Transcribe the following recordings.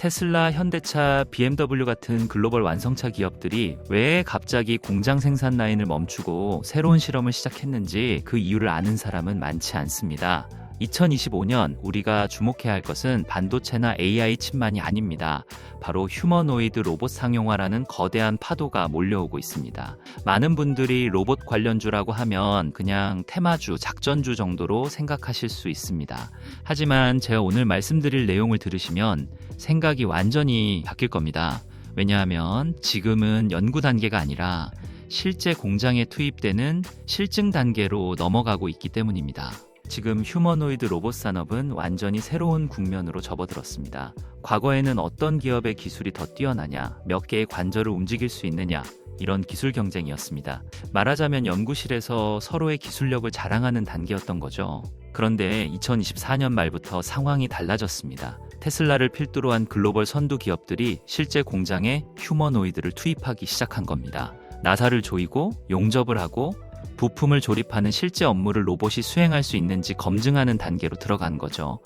테슬라, 현대차, BMW 같은 글로벌 완성차 기업들이 왜 갑자기 공장 생산 라인을 멈추고 새로운 실험을 시작했는지 그 이유를 아는 사람은 많지 않습니다. 2025년 우리가 주목해야 할 것은 반도체나 AI 칩만이 아닙니다. 바로 휴머노이드 로봇 상용화라는 거대한 파도가 몰려오고 있습니다. 많은 분들이 로봇 관련주라고 하면 그냥 테마주, 작전주 정도로 생각하실 수 있습니다. 하지만 제가 오늘 말씀드릴 내용을 들으시면 생각이 완전히 바뀔 겁니다. 왜냐하면 지금은 연구 단계가 아니라 실제 공장에 투입되는 실증 단계로 넘어가고 있기 때문입니다. 지금 휴머노이드 로봇 산업은 완전히 새로운 국면으로 접어들었습니다. 과거에는 어떤 기업의 기술이 더 뛰어나냐, 몇 개의 관절을 움직일 수 있느냐, 이런 기술 경쟁이었습니다. 말하자면 연구실에서 서로의 기술력을 자랑하는 단계였던 거죠. 그런데 2024년 말부터 상황이 달라졌습니다. 테슬라를 필두로 한 글로벌 선두 기업들이 실제 공장에 휴머노이드를 투입하기 시작한 겁니다. 나사를 조이고 용접을 하고 부품을 조립하는 실제 업무를 로봇이 수행할 수 있는지 검증하는 단계로 들어간 거죠.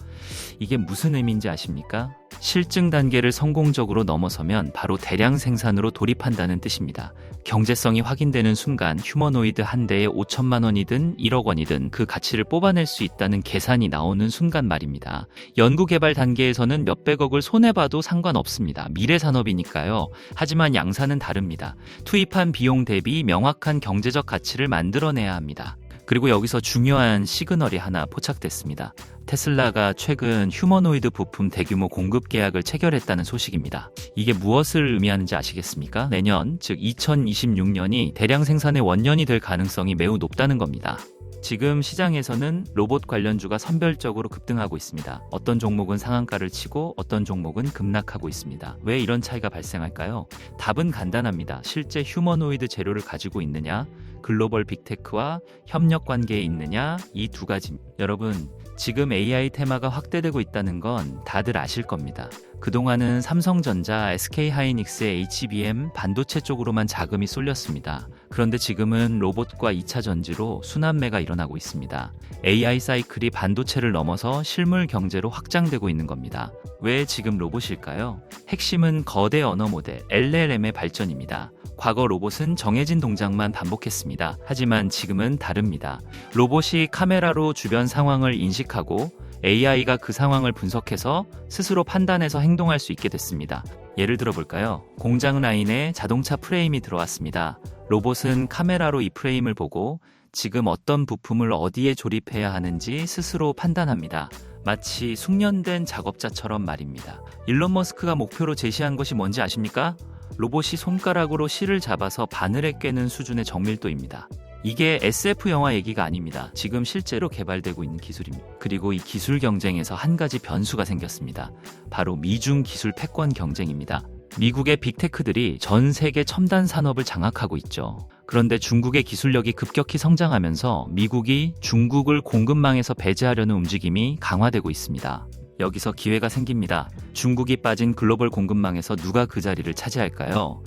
이게 무슨 의미인지 아십니까? 실증 단계를 성공적으로 넘어서면 바로 대량 생산으로 돌입한다는 뜻입니다. 경제성이 확인되는 순간 휴머노이드 한 대에 5천만 원이든 1억 원이든 그 가치를 뽑아낼 수 있다는 계산이 나오는 순간 말입니다. 연구개발 단계에서는 몇백억을 손해봐도 상관없습니다. 미래 산업이니까요. 하지만 양산은 다릅니다. 투입한 비용 대비 명확한 경제적 가치를 만들어내야 합니다. 그리고 여기서 중요한 시그널이 하나 포착됐습니다. 테슬라가 최근 휴머노이드 부품 대규모 공급 계약을 체결했다는 소식입니다. 이게 무엇을 의미하는지 아시겠습니까? 내년, 즉 2026년이 대량 생산의 원년이 될 가능성이 매우 높다는 겁니다. 지금 시장에서는 로봇 관련주가 선별적으로 급등하고 있습니다. 어떤 종목은 상한가를 치고 어떤 종목은 급락하고 있습니다. 왜 이런 차이가 발생할까요? 답은 간단합니다. 실제 휴머노이드 재료를 가지고 있느냐, 글로벌 빅테크와 협력 관계에 있느냐, 이 두 가지입니다. 여러분, 지금 AI 테마가 확대되고 있다는 건 다들 아실 겁니다. 그동안은 삼성전자, SK하이닉스의 HBM 반도체 쪽으로만 자금이 쏠렸습니다. 그런데 지금은 로봇과 2차 전지로 순환매가 일어나고 있습니다. AI 사이클이 반도체를 넘어서 실물 경제로 확장되고 있는 겁니다. 왜 지금 로봇일까요? 핵심은 거대 언어 모델 LLM의 발전입니다. 과거 로봇은 정해진 동작만 반복했습니다. 하지만 지금은 다릅니다. 로봇이 카메라로 주변 상황을 인식하고 AI가 그 상황을 분석해서 스스로 판단해서 행동할 수 있게 됐습니다. 예를 들어 볼까요? 공장 라인에 자동차 프레임이 들어왔습니다. 로봇은 카메라로 이 프레임을 보고 지금 어떤 부품을 어디에 조립해야 하는지 스스로 판단합니다. 마치 숙련된 작업자처럼 말입니다. 일론 머스크가 목표로 제시한 것이 뭔지 아십니까? 로봇이 손가락으로 실을 잡아서 바늘에 꿰는 수준의 정밀도입니다. 이게 SF 영화 얘기가 아닙니다. 지금 실제로 개발되고 있는 기술입니다. 그리고 이 기술 경쟁에서 한 가지 변수가 생겼습니다. 바로 미중 기술 패권 경쟁입니다. 미국의 빅테크들이 전 세계 첨단 산업을 장악하고 있죠. 그런데 중국의 기술력이 급격히 성장하면서 미국이 중국을 공급망에서 배제하려는 움직임이 강화되고 있습니다. 여기서 기회가 생깁니다. 중국이 빠진 글로벌 공급망에서 누가 그 자리를 차지할까요?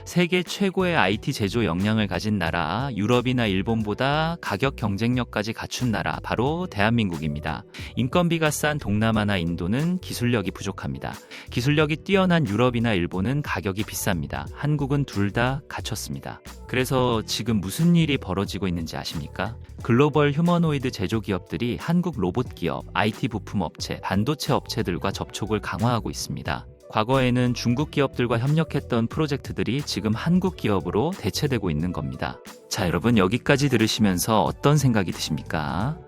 세계 최고의 IT 제조 역량을 가진 나라, 유럽이나 일본보다 가격 경쟁력까지 갖춘 나라, 바로 대한민국입니다. 인건비가 싼 동남아나 인도는 기술력이 부족합니다. 기술력이 뛰어난 유럽이나 일본은 가격이 비쌉니다. 한국은 둘 다 갖췄습니다. 그래서 지금 무슨 일이 벌어지고 있는지 아십니까? 글로벌 휴머노이드 제조 기업들이 한국 로봇 기업, IT 부품 업체, 반도체 업체들과 접촉을 강화하고 있습니다. 과거에는 중국 기업들과 협력했던 프로젝트들이 지금 한국 기업으로 대체되고 있는 겁니다. 자, 여러분 여기까지 들으시면서 어떤 생각이 드십니까?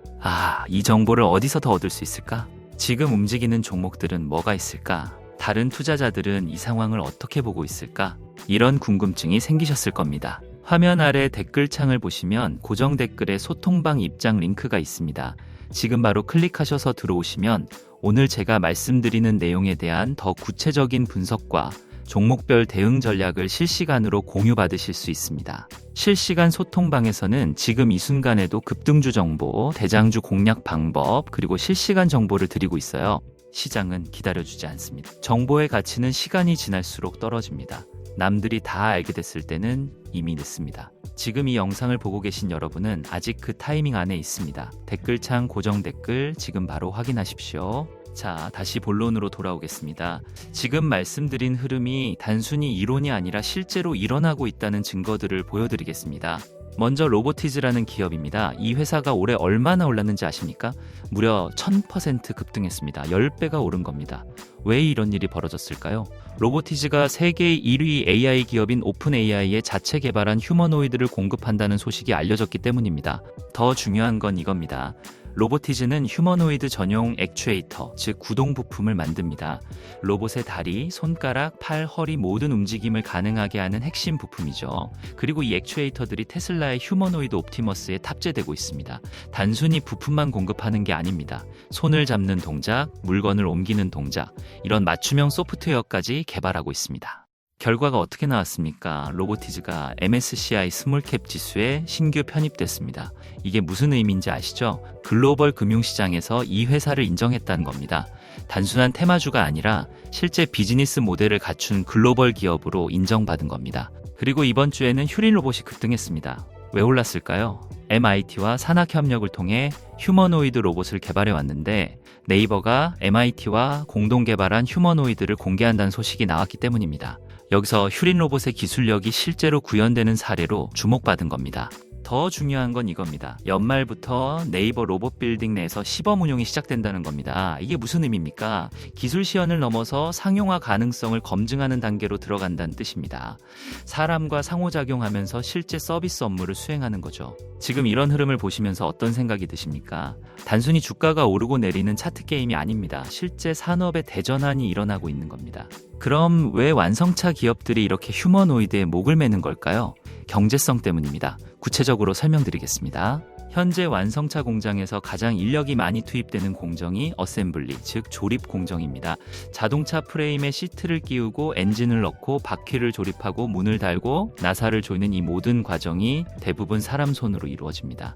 이 정보를 어디서 더 얻을 수 있을까? 지금 움직이는 종목들은 뭐가 있을까? 다른 투자자들은 이 상황을 어떻게 보고 있을까? 이런 궁금증이 생기셨을 겁니다. 화면 아래 댓글창을 보시면 고정 댓글에 소통방 입장 링크가 있습니다. 지금 바로 클릭하셔서 들어오시면 오늘 제가 말씀드리는 내용에 대한 더 구체적인 분석과 종목별 대응 전략을 실시간으로 공유받으실 수 있습니다. 실시간 소통방에서는 지금 이 순간에도 급등주 정보, 대장주 공략 방법, 그리고 실시간 정보를 드리고 있어요. 시장은 기다려주지 않습니다. 정보의 가치는 시간이 지날수록 떨어집니다. 남들이 다 알게 됐을 때는 이미 늦습니다. 지금 이 영상을 보고 계신 여러분은 아직 그 타이밍 안에 있습니다. 댓글창 고정 댓글 지금 바로 확인하십시오. 자, 다시 본론으로 돌아오겠습니다. 지금 말씀드린 흐름이 단순히 이론이 아니라 실제로 일어나고 있다는 증거들을 보여드리겠습니다. 먼저 로보티즈라는 기업입니다. 이 회사가 올해 얼마나 올랐는지 아십니까? 무려 1000% 급등했습니다. 10배가 오른 겁니다. 왜 이런 일이 벌어졌을까요? 로보티즈가 세계 1위 AI 기업인 오픈AI에 자체 개발한 휴머노이드를 공급한다는 소식이 알려졌기 때문입니다. 더 중요한 건 이겁니다. 로보티즈는 휴머노이드 전용 액추에이터, 즉 구동 부품을 만듭니다. 로봇의 다리, 손가락, 팔, 허리 모든 움직임을 가능하게 하는 핵심 부품이죠. 그리고 이 액추에이터들이 테슬라의 휴머노이드 옵티머스에 탑재되고 있습니다. 단순히 부품만 공급하는 게 아닙니다. 손을 잡는 동작, 물건을 옮기는 동작, 이런 맞춤형 소프트웨어까지 개발하고 있습니다. 결과가 어떻게 나왔습니까? 로보티즈가 MSCI 스몰캡 지수에 신규 편입됐습니다. 이게 무슨 의미인지 아시죠? 글로벌 금융시장에서 이 회사를 인정했다는 겁니다. 단순한 테마주가 아니라 실제 비즈니스 모델을 갖춘 글로벌 기업으로 인정받은 겁니다. 그리고 이번 주에는 휴린 로봇이 급등했습니다. 왜 올랐을까요? MIT와 산학협력을 통해 휴머노이드 로봇을 개발해 왔는데 네이버가 MIT와 공동 개발한 휴머노이드를 공개한다는 소식이 나왔기 때문입니다. 여기서 휴린 로봇의 기술력이 실제로 구현되는 사례로 주목받은 겁니다. 더 중요한 건 이겁니다. 연말부터 네이버 로봇 빌딩 내에서 시범 운용이 시작된다는 겁니다. 이게 무슨 의미입니까? 기술 시연을 넘어서 상용화 가능성을 검증하는 단계로 들어간다는 뜻입니다. 사람과 상호작용하면서 실제 서비스 업무를 수행하는 거죠. 지금 이런 흐름을 보시면서 어떤 생각이 드십니까? 단순히 주가가 오르고 내리는 차트 게임이 아닙니다. 실제 산업의 대전환이 일어나고 있는 겁니다. 그럼 왜 완성차 기업들이 이렇게 휴머노이드에 목을 매는 걸까요? 경제성 때문입니다. 구체적으로 설명드리겠습니다. 현재 완성차 공장에서 가장 인력이 많이 투입되는 공정이 어셈블리, 즉 조립 공정입니다. 자동차 프레임에 시트를 끼우고 엔진을 넣고 바퀴를 조립하고 문을 달고 나사를 조이는 이 모든 과정이 대부분 사람 손으로 이루어집니다.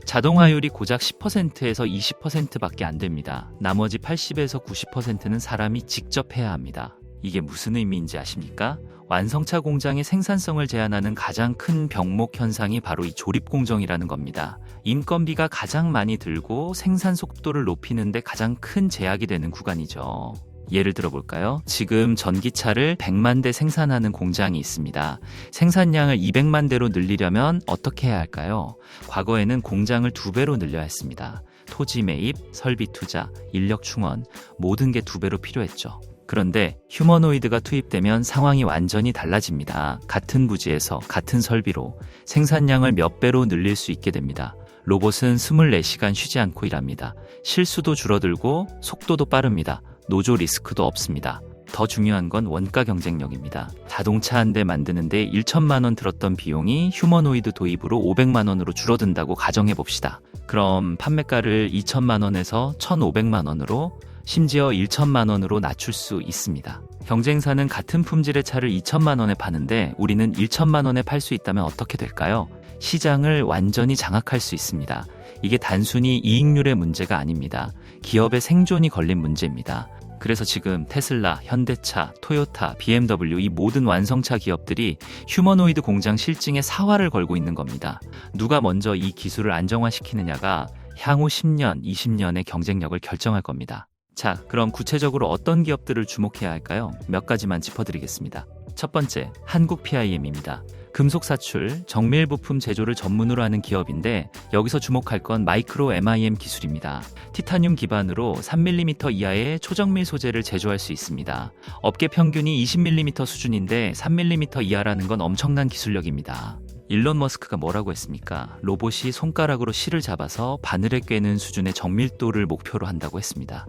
자동화율이 고작 10%에서 20%밖에 안 됩니다. 나머지 80에서 90%는 사람이 직접 해야 합니다. 이게 무슨 의미인지 아십니까? 완성차 공장의 생산성을 제한하는 가장 큰 병목 현상이 바로 이 조립 공정이라는 겁니다. 인건비가 가장 많이 들고 생산 속도를 높이는 데 가장 큰 제약이 되는 구간이죠. 예를 들어볼까요? 지금 전기차를 100만 대 생산하는 공장이 있습니다. 생산량을 200만 대로 늘리려면 어떻게 해야 할까요? 과거에는 공장을 2배로 늘려야 했습니다. 토지 매입, 설비 투자, 인력 충원, 모든 게 2배로 필요했죠. 그런데 휴머노이드가 투입되면 상황이 완전히 달라집니다. 같은 부지에서 같은 설비로 생산량을 몇 배로 늘릴 수 있게 됩니다. 로봇은 24시간 쉬지 않고 일합니다. 실수도 줄어들고 속도도 빠릅니다. 노조 리스크도 없습니다. 더 중요한 건 원가 경쟁력입니다. 자동차 한 대 만드는데 1천만 원 들었던 비용이 휴머노이드 도입으로 500만 원으로 줄어든다고 가정해 봅시다. 그럼 판매가를 2천만 원에서 1,500만 원으로 심지어 1천만 원으로 낮출 수 있습니다. 경쟁사는 같은 품질의 차를 2천만 원에 파는데 우리는 1천만 원에 팔 수 있다면 어떻게 될까요? 시장을 완전히 장악할 수 있습니다. 이게 단순히 이익률의 문제가 아닙니다. 기업의 생존이 걸린 문제입니다. 그래서 지금 테슬라, 현대차, 토요타, BMW 이 모든 완성차 기업들이 휴머노이드 공장 실증에 사활을 걸고 있는 겁니다. 누가 먼저 이 기술을 안정화시키느냐가 향후 10년, 20년의 경쟁력을 결정할 겁니다. 자, 그럼 구체적으로 어떤 기업들을 주목해야 할까요? 몇 가지만 짚어드리겠습니다. 첫 번째, 한국 PIM입니다. 금속 사출, 정밀 부품 제조를 전문으로 하는 기업인데 여기서 주목할 건 마이크로 MIM 기술입니다. 티타늄 기반으로 3mm 이하의 초정밀 소재를 제조할 수 있습니다. 업계 평균이 20mm 수준인데 3mm 이하라는 건 엄청난 기술력입니다. 일론 머스크가 뭐라고 했습니까? 로봇이 손가락으로 실을 잡아서 바늘에 꿰는 수준의 정밀도를 목표로 한다고 했습니다.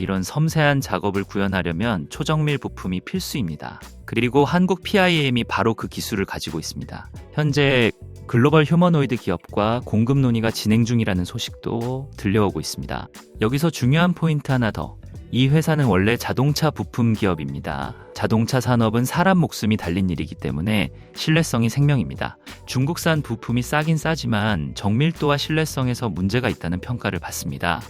이런 섬세한 작업을 구현하려면 초정밀 부품이 필수입니다. 그리고 한국 PIM이 바로 그 기술을 가지고 있습니다. 현재 글로벌 휴머노이드 기업과 공급 논의가 진행 중이라는 소식도 들려오고 있습니다. 여기서 중요한 포인트 하나 더. 이 회사는 원래 자동차 부품 기업입니다. 자동차 산업은 사람 목숨이 달린 일이기 때문에 신뢰성이 생명입니다. 중국산 부품이 싸긴 싸지만 정밀도와 신뢰성에서 문제가 있다는 평가를 받습니다.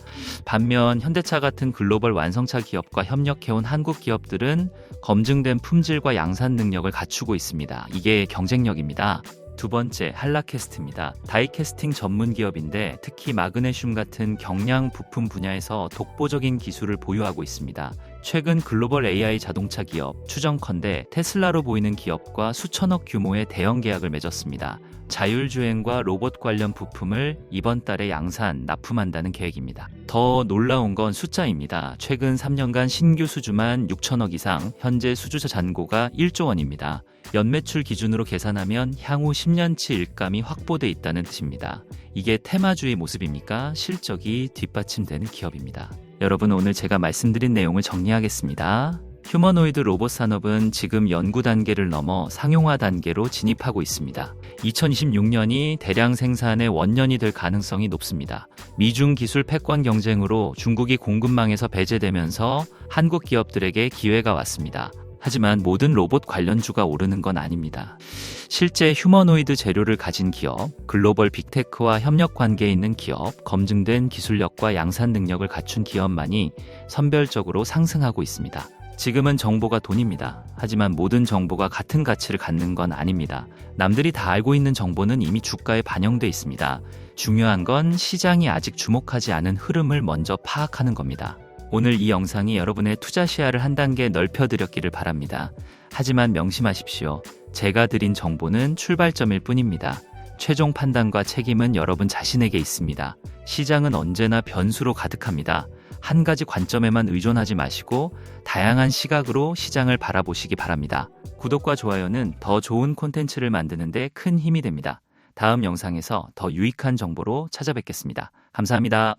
반면 현대차 같은 글로벌 완성차 기업과 협력해온 한국 기업들은 검증된 품질과 양산 능력을 갖추고 있습니다. 이게 경쟁력입니다. 두 번째, 한라캐스트입니다. 다이캐스팅 전문 기업인데 특히 마그네슘 같은 경량 부품 분야에서 독보적인 기술을 보유하고 있습니다. 최근 글로벌 AI 자동차 기업 추정컨대 테슬라로 보이는 기업과 수천억 규모의 대형 계약을 맺었습니다. 자율주행과 로봇 관련 부품을 이번 달에 양산, 납품한다는 계획입니다. 더 놀라운 건 숫자입니다. 최근 3년간 신규 수주만 6천억 이상, 현재 수주자 잔고가 1조 원입니다. 연매출 기준으로 계산하면 향후 10년치 일감이 확보돼 있다는 뜻입니다. 이게 테마주의 모습입니까? 실적이 뒷받침되는 기업입니다. 여러분, 오늘 제가 말씀드린 내용을 정리하겠습니다. 휴머노이드 로봇 산업은 지금 연구 단계를 넘어 상용화 단계로 진입하고 있습니다. 2026년이 대량 생산의 원년이 될 가능성이 높습니다. 미중 기술 패권 경쟁으로 중국이 공급망에서 배제되면서 한국 기업들에게 기회가 왔습니다. 하지만 모든 로봇 관련주가 오르는 건 아닙니다. 실제 휴머노이드 재료를 가진 기업, 글로벌 빅테크와 협력 관계에 있는 기업, 검증된 기술력과 양산 능력을 갖춘 기업만이 선별적으로 상승하고 있습니다. 지금은 정보가 돈입니다. 하지만 모든 정보가 같은 가치를 갖는 건 아닙니다. 남들이 다 알고 있는 정보는 이미 주가에 반영돼 있습니다. 중요한 건 시장이 아직 주목하지 않은 흐름을 먼저 파악하는 겁니다. 오늘 이 영상이 여러분의 투자 시야를 한 단계 넓혀드렸기를 바랍니다. 하지만 명심하십시오. 제가 드린 정보는 출발점일 뿐입니다. 최종 판단과 책임은 여러분 자신에게 있습니다. 시장은 언제나 변수로 가득합니다. 한 가지 관점에만 의존하지 마시고 다양한 시각으로 시장을 바라보시기 바랍니다. 구독과 좋아요는 더 좋은 콘텐츠를 만드는 데 큰 힘이 됩니다. 다음 영상에서 더 유익한 정보로 찾아뵙겠습니다. 감사합니다.